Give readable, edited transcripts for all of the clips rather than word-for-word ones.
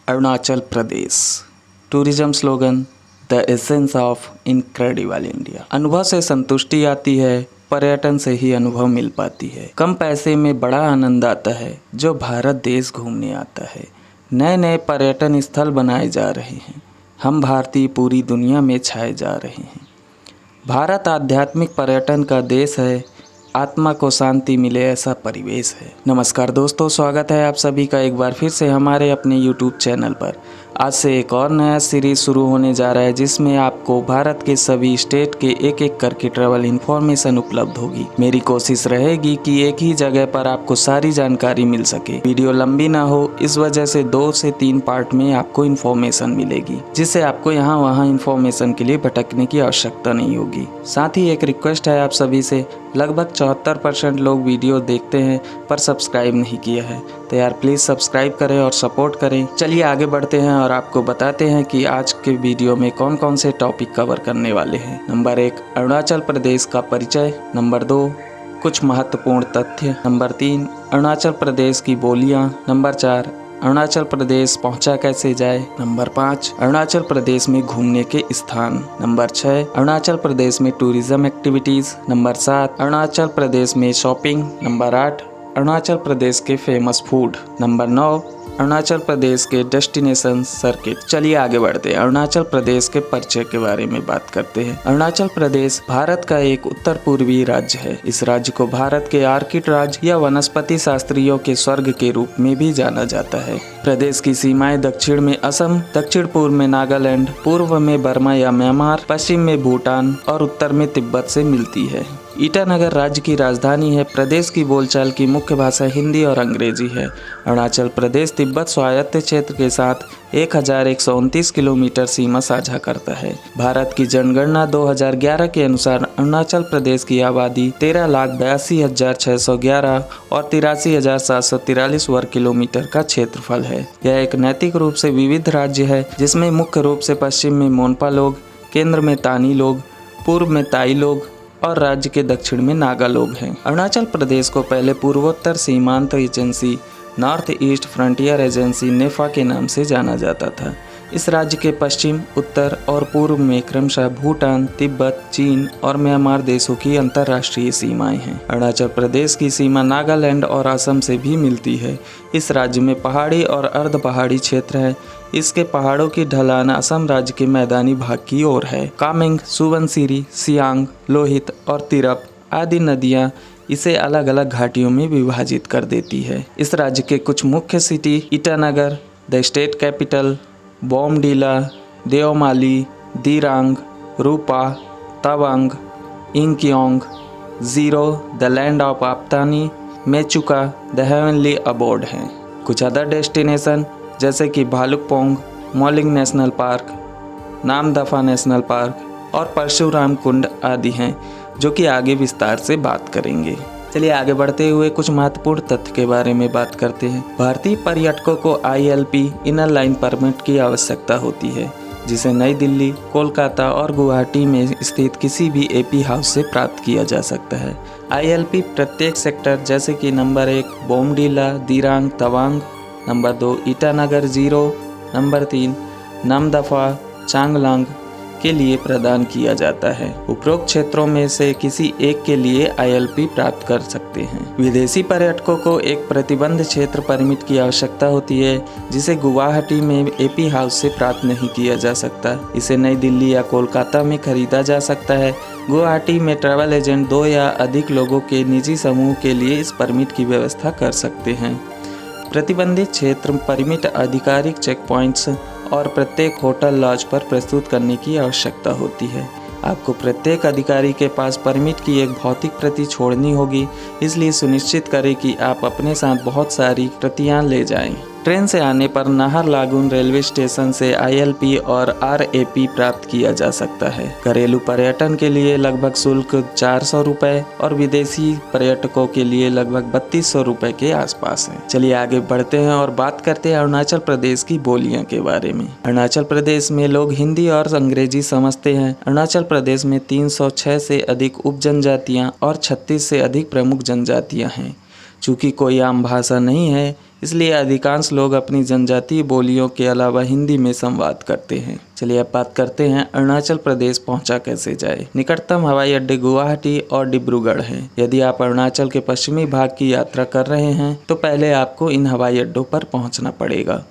Arunachal Pradesh. Tourism slogan the essence of incredible India. अनुभव से संतुष्टि आती है, पर्यटन से ही अनुभव मिल पाती है। कम पैसे में बड़ा आनंद आता है जो भारत देश घूमने आता है। नए नए पर्यटन स्थल बनाए जा रहे हैं। हम भारतीय पूरी दुनिया में छाए जा रहे हैं। भारत आध्यात्मिक पर्यटन का देश है। आत्मा को शांति मिले ऐसा परिवेश है। नमस्कार दोस्तों, स्वागत है आप सभी का एक बार फिर से हमारे अपने YouTube चैनल पर। आज से एक और नया सीरीज शुरू होने जा रहा है जिसमें आपको भारत के सभी स्टेट के एक एक करके ट्रैवल इन्फॉर्मेशन उपलब्ध होगी। मेरी कोशिश रहेगी कि एक ही जगह पर आपको सारी जानकारी मिल सके। वीडियो लंबी ना हो, इस वजह से 2 से 3 पार्ट में आपको इन्फॉर्मेशन मिलेगी, जिससे आपको यहाँ वहाँ इन्फॉर्मेशन के लिए भटकने की आवश्यकता नहीं होगी। साथ ही एक रिक्वेस्ट है आप सभी से, लगभग 74% लोग वीडियो देखते हैं पर सब्सक्राइब नहीं किया है, तो यार प्लीज़ सब्सक्राइब करें और सपोर्ट करें। चलिए आगे बढ़ते हैं और आपको बताते हैं कि आज के वीडियो में कौन कौन से टॉपिक कवर करने वाले हैं। नंबर 1, अरुणाचल प्रदेश का परिचय। नंबर 2, कुछ महत्वपूर्ण तथ्य। नंबर 3, अरुणाचल प्रदेश की बोलियां। नंबर 4, अरुणाचल प्रदेश पहुंचा कैसे जाए। नंबर 5, अरुणाचल प्रदेश में घूमने के स्थान। नंबर 6, अरुणाचल प्रदेश में tourism activities. Number 7, Arunachal Pradesh में शॉपिंग। नंबर 8, अरुणाचल प्रदेश के famous food. Number 9, Arunachal Pradesh के डेस्टिनेशन सर्किट। चलिए आगे बढ़ते हैं। अरुणाचल प्रदेश के परिचय के बारे में बात करते हैं। अरुणाचल प्रदेश भारत का एक उत्तर पूर्वी राज्य है। इस राज्य को भारत के आर्किड राज्य या वनस्पति शास्त्रियों के स्वर्ग के रूप में भी जाना जाता है। प्रदेश की सीमाएं दक्षिण में असम, दक्षिण पूर्व में नागालैंड, पूर्व में बर्मा या म्यांमार, पश्चिम में भूटान और उत्तर में तिब्बत से मिलती है। ईटानगर राज्य की राजधानी है। प्रदेश की बोलचाल की मुख्य भाषा हिंदी और अंग्रेजी है। अरुणाचल प्रदेश तिब्बत स्वायत्त क्षेत्र के साथ 1129 किलोमीटर सीमा साझा करता है। भारत की जनगणना 2011 के अनुसार अरुणाचल प्रदेश की आबादी 13,82,611 और 83,743 वर्ग किलोमीटर का क्षेत्रफल है। यह एक नैतिक रूप से विविध राज्य है जिसमें मुख्य रूप से पश्चिम में मोनपा लोग, केंद्र में तानी लोग, पूर्व में ताई लोग और राज्य के दक्षिण में नागा लोग हैं। अरुणाचल प्रदेश को पहले पूर्वोत्तर सीमांत agency, North East Frontier Agency NEFA के नाम से जाना जाता था। इस राज्य के पश्चिम, उत्तर और पूर्व में क्रमशः भूटान, तिब्बत, चीन और म्यांमार देशों की अंतर्राष्ट्रीय सीमाएं हैं। अरुणाचल प्रदेश की सीमा नागालैंड और असम से भी मिलती है। इस राज्य में पहाड़ी और अर्ध पहाड़ी क्षेत्र है। इसके पहाड़ों की ढलान असम राज्य के मैदानी भाग की ओर है। कामेंग, सुबनसिरी, सियांग, लोहित और तिरप आदि नदियाँ इसे अलग अलग घाटियों में विभाजित कर देती है। इस राज्य के कुछ मुख्य city Itanagar, the state capital, Bomdila, Deomali, Dirang, Rupa, Tawang, Yingkiong, Ziro, the land of Apatani, Mechuka, the heavenly abode हैं। कुछ अदर डेस्टिनेशन जैसे कि Bhalukpong, Mouling national park, Namdapha national park और परशुराम कुंड आदि हैं, जो कि आगे विस्तार से बात करेंगे। चलिए आगे बढ़ते हुए कुछ महत्वपूर्ण तथ्य के बारे में बात करते हैं। भारतीय पर्यटकों को ILP इनर लाइन परमिट की आवश्यकता होती है, जिसे नई दिल्ली, कोलकाता और गुवाहाटी में स्थित किसी भी AP हाउस से प्राप्त किया जा सकता है। ILP प्रत्येक सेक्टर जैसे कि number 1 Bomdila, Dirang, Tawang, number 2 Itanagar, zero, number 3 Namdapha, Changlang के लिए प्रदान किया जाता है। उपरोक्त क्षेत्रों में से किसी एक के लिए ILP प्राप्त कर सकते हैं। विदेशी पर्यटकों को एक प्रतिबंध क्षेत्र परमिट की आवश्यकता होती है, जिसे गुवाहाटी में AP हाउस से प्राप्त नहीं किया जा सकता। इसे नई दिल्ली या कोलकाता में खरीदा जा सकता है। गुवाहाटी में ट्रैवल एजेंट 2 या अधिक लोगों के निजी समूह के लिए इस परमिट की व्यवस्था कर सकते हैं। प्रतिबंधित क्षेत्र परमिट आधिकारिक चेक पॉइंट्स और प्रत्येक होटल लॉज पर प्रस्तुत करने की आवश्यकता होती है। आपको प्रत्येक अधिकारी के पास परमिट की एक भौतिक प्रति छोड़नी होगी, इसलिए सुनिश्चित करें कि आप अपने साथ बहुत सारी प्रतियां ले जाएं। ट्रेन से आने पर नाहरलागुन रेलवे स्टेशन से ILP और RAP प्राप्त किया जा सकता है। घरेलू पर्यटन के लिए लगभग शुल्क 400 रुपये और विदेशी पर्यटकों के लिए लगभग 3200 रुपये के आसपास है। चलिए आगे बढ़ते हैं और बात करते हैं अरुणाचल प्रदेश की बोलियां के बारे में। अरुणाचल प्रदेश में लोग हिंदी और अंग्रेजी समझते हैं। अरुणाचल प्रदेश में 306 से अधिक उप जनजातियाँ और 36 से अधिक प्रमुख जनजातियाँ हैं। चूँकि कोई आम भाषा नहीं है, इसलिए अधिकांश लोग अपनी जनजातीय बोलियों के अलावा हिंदी में संवाद करते हैं। चलिए अब बात करते हैं अरुणाचल प्रदेश पहुंचा कैसे जाए। निकटतम हवाई अड्डे गुवाहाटी और डिब्रूगढ़ हैं। यदि आप अरुणाचल के पश्चिमी भाग की यात्रा कर रहे हैं तो पहले आपको इन हवाई अड्डों पर पहुंचना पड़ेगा।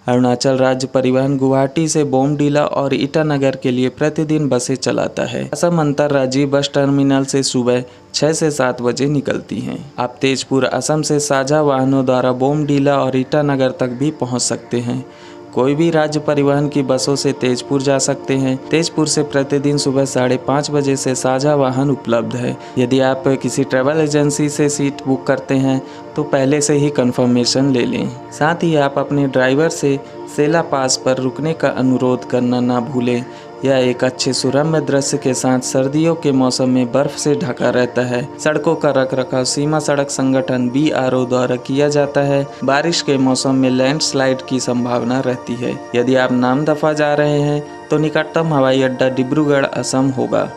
अरुणाचल राज्य परिवहन गुवाहाटी से बोमडीला और ईटानगर के लिए प्रतिदिन बसें चलाता है। असम अंतर्राज्यीय बस टर्मिनल से सुबह 6 से 7 बजे निकलती हैं। आप तेजपुर असम से साझा वाहनों द्वारा बोमडीला और ईटानगर तक भी पहुंच सकते हैं। कोई भी राज्य परिवहन की बसों से तेजपुर जा सकते हैं। तेजपुर से प्रतिदिन सुबह 5:30 बजे से साझा वाहन उपलब्ध है। यदि आप किसी ट्रैवल एजेंसी से सीट बुक करते हैं तो पहले से ही कंफर्मेशन ले लें। साथ ही आप अपने ड्राइवर से सेला पास पर रुकने का अनुरोध करना ना भूलें। यह एक अच्छे सुरम्य दृश्य के साथ सर्दियों के मौसम में बर्फ से ढका रहता है। सड़कों का रखरखाव सीमा सड़क संगठन BRO द्वारा किया जाता है। बारिश के मौसम में लैंडस्लाइड की संभावना रहती है। यदि आप नामदफा जा रहे हैं तो निकटतम हवाई अड्डा डिब्रूगढ़ असम होगा।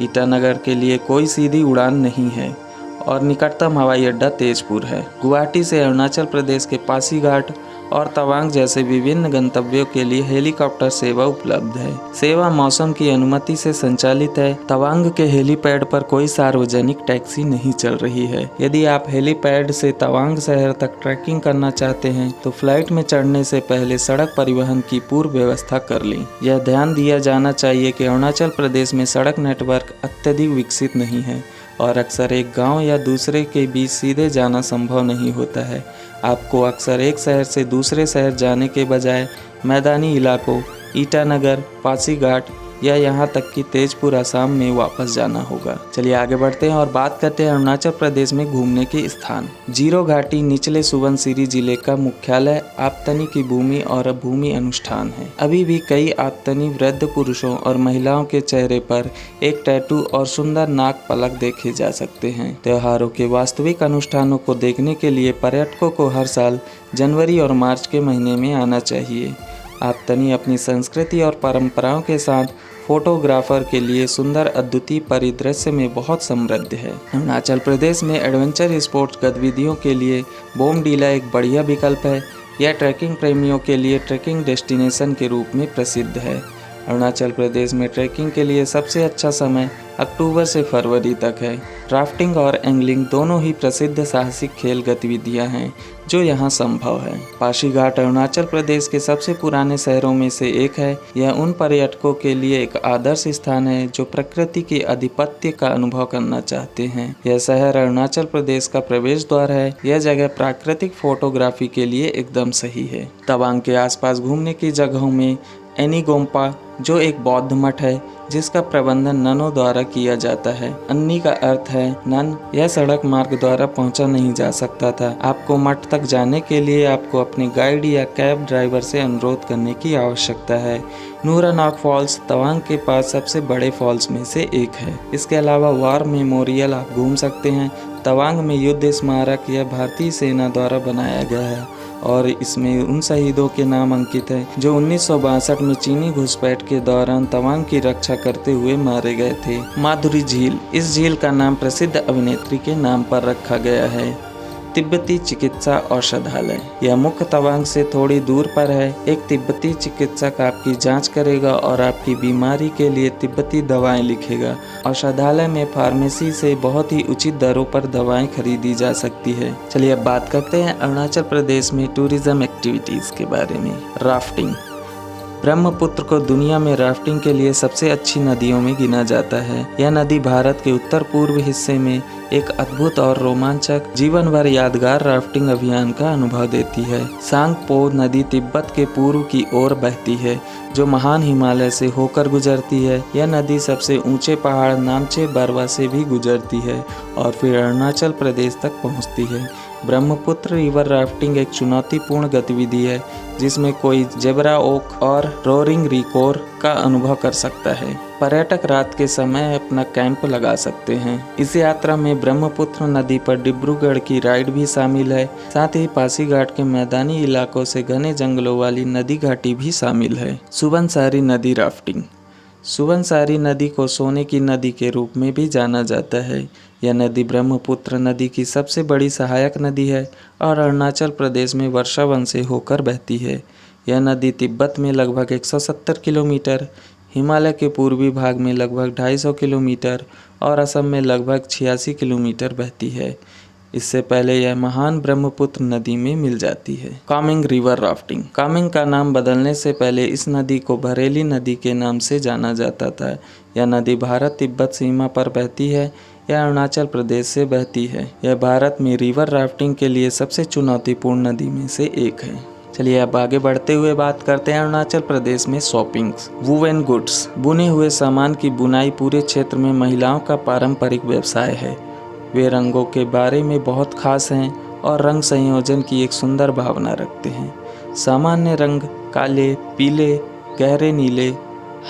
ईटानगर के लिए कोई सीधी उड़ान नहीं है और निकटतम हवाई अड्डा तेजपुर है। गुवाहाटी से अरुणाचल प्रदेश के पासीघाट और तवांग जैसे विभिन्न गंतव्यों के लिए हेलीकॉप्टर सेवा उपलब्ध है। सेवा मौसम की अनुमति से संचालित है। तवांग के हेलीपैड पर कोई सार्वजनिक टैक्सी नहीं चल रही है। यदि आप हेलीपैड से तवांग शहर तक ट्रैकिंग करना चाहते हैं तो फ्लाइट में चढ़ने से पहले सड़क परिवहन की पूर्व व्यवस्था कर लें। यह ध्यान दिया जाना चाहिए कि अरुणाचल प्रदेश में सड़क नेटवर्क अत्यधिक विकसित नहीं है और अक्सर एक गांव या दूसरे के बीच सीधे जाना संभव नहीं होता है। आपको अक्सर एक शहर से दूसरे शहर जाने के बजाय मैदानी इलाकों ईटानगर, पासीघाट या यहाँ तक कि तेजपुर असम में वापस जाना होगा। चलिए आगे बढ़ते हैं और बात करते हैं अरुणाचल प्रदेश में घूमने के स्थान। जीरो घाटी निचले सुबनसिरी जिले का मुख्यालय आप्तनी की भूमि और भूमि अनुष्ठान है। अभी भी कई आप्तनी वृद्ध पुरुषों और महिलाओं के चेहरे पर एक टैटू और सुंदर नाक पलक देखे जा सकते हैं। त्योहारों के वास्तविक अनुष्ठानों को देखने के लिए पर्यटकों को हर साल जनवरी और मार्च के महीने में आना चाहिए। आप्तनी अपनी संस्कृति और परंपराओं के साथ फोटोग्राफर के लिए सुंदर अद्वितीय परिदृश्य में बहुत समृद्ध है। अरुणाचल प्रदेश में एडवेंचर स्पोर्ट्स गतिविधियों के लिए बोमडीला एक बढ़िया विकल्प है। यह ट्रैकिंग प्रेमियों के लिए ट्रैकिंग डेस्टिनेशन के रूप में प्रसिद्ध है। अरुणाचल प्रदेश में ट्रैकिंग के लिए सबसे अच्छा समय अक्टूबर से फरवरी तक है। राफ्टिंग और एंगलिंग दोनों ही प्रसिद्ध साहसिक खेल गतिविधियां हैं जो यहां संभव है। पासीघाट अरुणाचल प्रदेश के सबसे पुराने शहरों में से एक है। यह उन पर्यटकों के लिए एक आदर्श स्थान है जो प्रकृति के आधिपत्य का अनुभव करना चाहते हैं। यह शहर अरुणाचल प्रदेश का प्रवेश द्वार है। यह जगह प्राकृतिक फोटोग्राफी के लिए एकदम सही है। तवांग के आसपास घूमने की जगहों में एनीगोम्पा जो एक बौद्ध मठ है जिसका प्रबंधन ननों द्वारा किया जाता है। अन्नी का अर्थ है नन। यह सड़क मार्ग द्वारा पहुंचा नहीं जा सकता था। आपको मठ तक जाने के लिए आपको अपने गाइड या कैब ड्राइवर से अनुरोध करने की आवश्यकता है। नूरानॉक फॉल्स तवांग के पास सबसे बड़े फॉल्स में से एक है। इसके अलावा वार मेमोरियल आप घूम सकते हैं। तवांग में युद्ध स्मारक यह भारतीय सेना द्वारा बनाया गया है और इसमें उन शहीदों के नाम अंकित है जो 1962 में चीनी घुसपैठ के दौरान तवांग की रक्षा करते हुए मारे गए थे। माधुरी झील, इस झील का नाम प्रसिद्ध अभिनेत्री के नाम पर रखा गया है। तिब्बती चिकित्सा औषधालय, यह मुख्य तवांग से थोड़ी दूर पर है। एक तिब्बती चिकित्सक आपकी जांच करेगा और आपकी बीमारी के लिए तिब्बती दवाएं लिखेगा। औषधालय में फार्मेसी से बहुत ही उचित दरों पर दवाएं खरीदी जा सकती है। चलिए अब बात करते हैं अरुणाचल प्रदेश में टूरिज्म एक्टिविटीज़ के बारे में। राफ्टिंग, ब्रह्मपुत्र को दुनिया में राफ्टिंग के लिए सबसे अच्छी नदियों में गिना जाता है। यह नदी भारत के उत्तर पूर्व हिस्से में एक अद्भुत और रोमांचक जीवन भर यादगार राफ्टिंग अभियान का अनुभव देती है। सांगपो नदी तिब्बत के पूर्व की ओर बहती है जो महान हिमालय से होकर गुजरती है। यह नदी सबसे ऊंचे पहाड़ नामचे बरवा से भी गुजरती है और फिर अरुणाचल प्रदेश तक पहुंचती है। ब्रह्मपुत्र रिवर राफ्टिंग एक चुनौतीपूर्ण गतिविधि है जिसमें कोई जेब्रा ओक और रोरिंग रिकोर का अनुभव कर सकता है। पर्यटक रात के समय अपना कैंप लगा सकते हैं। इस यात्रा में ब्रह्मपुत्र नदी पर डिब्रूगढ़ की राइड भी शामिल है। साथ ही पासीघाट के मैदानी इलाकों से घने जंगलों वाली नदी घाटी भी शामिल है। सुबनसिरी नदी राफ्टिंग, सुबनसिरी नदी को सोने की नदी के रूप में भी जाना जाता है। यह नदी ब्रह्मपुत्र नदी की सबसे बड़ी सहायक नदी है और अरुणाचल प्रदेश में वर्षावन से होकर बहती है। यह नदी तिब्बत में लगभग 170 किलोमीटर, हिमालय के पूर्वी भाग में लगभग 250 किलोमीटर और असम में लगभग 86 किलोमीटर बहती है। इससे पहले यह महान ब्रह्मपुत्र नदी में मिल जाती है। Kameng river rafting. कामेंग का नाम बदलने से पहले इस नदी को बरेली नदी के नाम से जाना जाता था। यह नदी भारत तिब्बत सीमा पर बहती है। यह अरुणाचल प्रदेश से बहती है। यह भारत में रिवर राफ्टिंग के लिए सबसे चुनौतीपूर्ण नदी में से एक है। चलिए अब आगे बढ़ते हुए बात करते हैं अरुणाचल प्रदेश में शॉपिंग्स। Woven goods. बुने हुए सामान की बुनाई पूरे क्षेत्र में महिलाओं का पारंपरिक व्यवसाय है। वे रंगों के बारे में बहुत खास हैं और रंग संयोजन की एक सुंदर भावना रखते हैं। सामान्य रंग काले, पीले, गहरे नीले,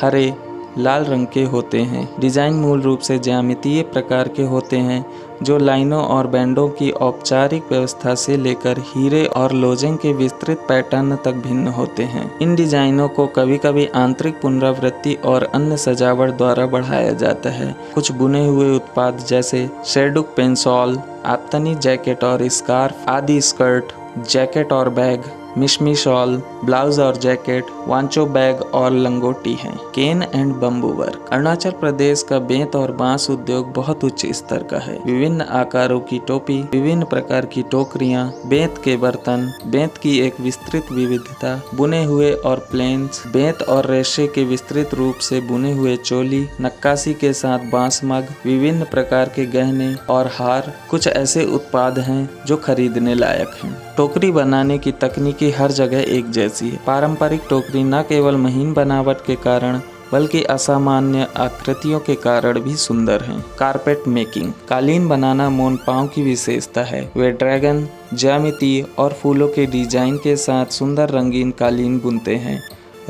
हरे, लाल रंग के होते हैं। डिज़ाइन मूल रूप से ज्यामितीय प्रकार के होते हैं जो लाइनों और बैंडों की औपचारिक व्यवस्था से लेकर हीरे और लोजेंग के विस्तृत पैटर्न तक भिन्न होते हैं। इन डिजाइनों को कभी कभी आंतरिक पुनरावृत्ति और अन्य सजावट द्वारा बढ़ाया जाता है। कुछ बुने हुए उत्पाद जैसे शेरडुक पेंसॉल, आप्तनी जैकेट और स्कार्फ आदि, स्कर्ट, जैकेट और बैग, मिशमी शॉल, ब्लाउज और जैकेट, वांचो बैग और लंगोटी हैं। Cane and bamboo work. Arunachal Pradesh का बेंत और बांस उद्योग बहुत उच्च स्तर का है। विभिन्न आकारों की टोपी, विभिन्न प्रकार की टोकरियां, बेंत के बर्तन, बेंत की एक विस्तृत विविधता, बुने हुए और प्लेन्स, बेंत और रेशे के विस्तृत रूप से बुने हुए चोली, नक्काशी के साथ बांस मग, विभिन्न प्रकार के गहने और हार कुछ ऐसे उत्पाद हैं जो खरीदने लायक हैं। टोकरी बनाने की तकनीकी हर जगह एक जैसी है। पारंपरिक टोकरी न केवल महीन बनावट के कारण बल्कि असामान्य आकृतियों के कारण भी सुंदर हैं। Carpet making. कालीन बनाना मोनपाओं की विशेषता है। वे ड्रैगन, ज्यामिति और फूलों के डिजाइन के साथ सुंदर रंगीन कालीन बुनते हैं।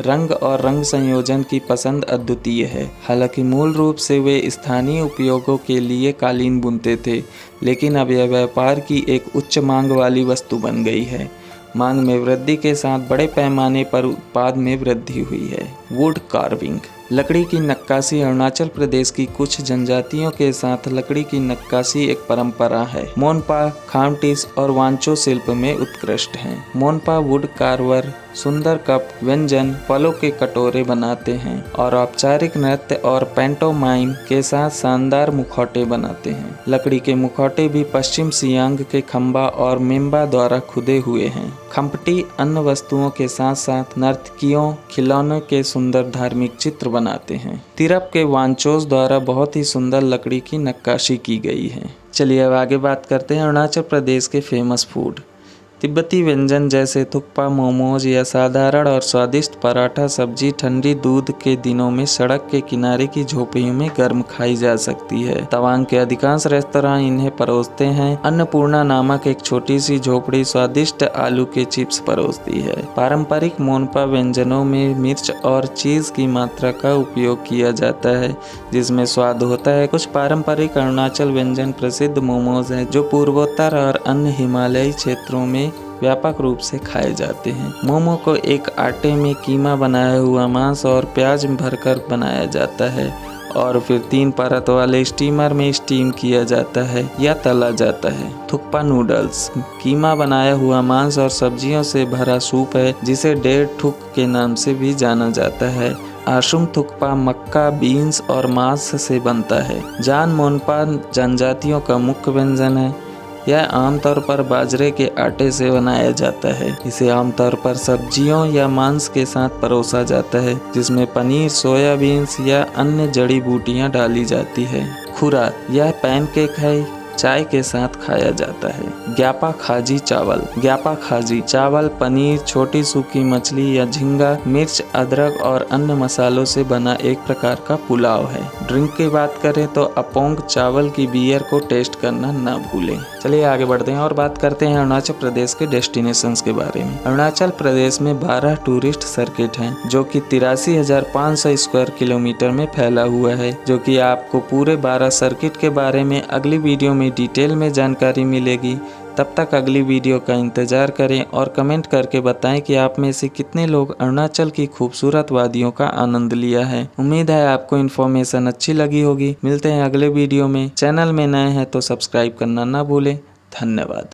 रंग और रंग संयोजन की पसंद अद्वितीय है। हालांकि मूल रूप से वे स्थानीय उपयोगों के लिए कालीन बुनते थे, लेकिन अब यह व्यापार की एक उच्च मांग वाली वस्तु बन गई है। मांग में वृद्धि के साथ बड़े पैमाने पर उत्पाद में वृद्धि हुई है। Wood carving. लकड़ी की नक्काशी। अरुणाचल प्रदेश की कुछ जनजातियों के साथ लकड़ी की नक्काशी एक परंपरा है। मोनपा, खामटिस और वांचो शिल्प में उत्कृष्ट हैं। मोनपा वुड कार्वर सुंदर कप, व्यंजन, फलों के कटोरे बनाते हैं और औपचारिक नृत्य और पैंटोमाइम के साथ शानदार मुखौटे बनाते हैं। लकड़ी के मुखौटे भी पश्चिम सियांग के खंबा और मेम्बा द्वारा खुदे हुए हैं। खम्पटी अन्य वस्तुओं के साथ साथ नर्तकियों, खिलौनों के सुंदर धार्मिक चित्र बनाते हैं। तिरप के वांचोस द्वारा बहुत ही सुंदर लकड़ी की नक्काशी की गई है। चलिए अब आगे बात करते हैं अरुणाचल प्रदेश के फेमस फूड। तिब्बती व्यंजन जैसे थुक्पा, मोमोज या साधारण और स्वादिष्ट पराठा सब्जी ठंडी दूध के दिनों में सड़क के किनारे की झोपड़ियों में गर्म खाई जा सकती है। तवांग के अधिकांश रेस्तरां इन्हें परोसते हैं। अन्नपूर्णा नामक एक छोटी सी झोपड़ी स्वादिष्ट आलू के चिप्स परोसती है। पारंपरिक मोनपा व्यंजनों में मिर्च और चीज की मात्रा का उपयोग किया जाता है, जिसमें स्वाद होता है। कुछ पारंपरिक अरुणाचल व्यंजन प्रसिद्ध मोमोज हैं, जो पूर्वोत्तर और अन्य हिमालयी क्षेत्रों में व्यापक रूप से खाए जाते हैं। मोमो को एक आटे में कीमा बनाया हुआ मांस और प्याज भरकर बनाया जाता है और फिर 3 परत वाले स्टीमर में स्टीम किया जाता है या तला जाता है। थुक्पा नूडल्स कीमा बनाया हुआ मांस और सब्जियों से भरा सूप है, जिसे डेढ़ थुक के नाम से भी जाना जाता है। आशुम थुक्पा मक्का, बीन्स और मांस से बनता है। जान मोनपा जनजातियों का मुख्य व्यंजन है। यह आमतौर पर बाजरे के आटे से बनाया जाता है। इसे आमतौर पर सब्जियों या मांस के साथ परोसा जाता है, जिसमें पनीर, सोयाबीन्स या अन्य जड़ी बूटियां डाली जाती है। खुरा यह पैनकेक है, चाय के साथ खाया जाता है। ग्यापा खाजी चावल। ग्यापा खाजी चावल पनीर, छोटी सूखी मछली या झींगा, मिर्च, अदरक और अन्य मसालों से बना एक प्रकार का पुलाव है। ड्रिंक की बात करें तो अपोंग चावल की बियर को टेस्ट करना न भूलें। चलिए आगे बढ़ते हैं और बात करते हैं अरुणाचल प्रदेश के डेस्टिनेशंस के बारे में। अरुणाचल प्रदेश में 12 टूरिस्ट सर्किट हैं, जो कि 83,500 स्क्वायर किलोमीटर में फैला हुआ है, जो कि आपको पूरे 12 सर्किट के बारे में अगली वीडियो में डिटेल में जानकारी मिलेगी। तब तक अगली वीडियो का इंतज़ार करें और कमेंट करके बताएं कि आप में से कितने लोग अरुणाचल की खूबसूरत वादियों का आनंद लिया है। उम्मीद है आपको इन्फॉर्मेशन अच्छी लगी होगी। मिलते हैं अगले वीडियो में। चैनल में नए हैं तो सब्सक्राइब करना ना भूलें। धन्यवाद।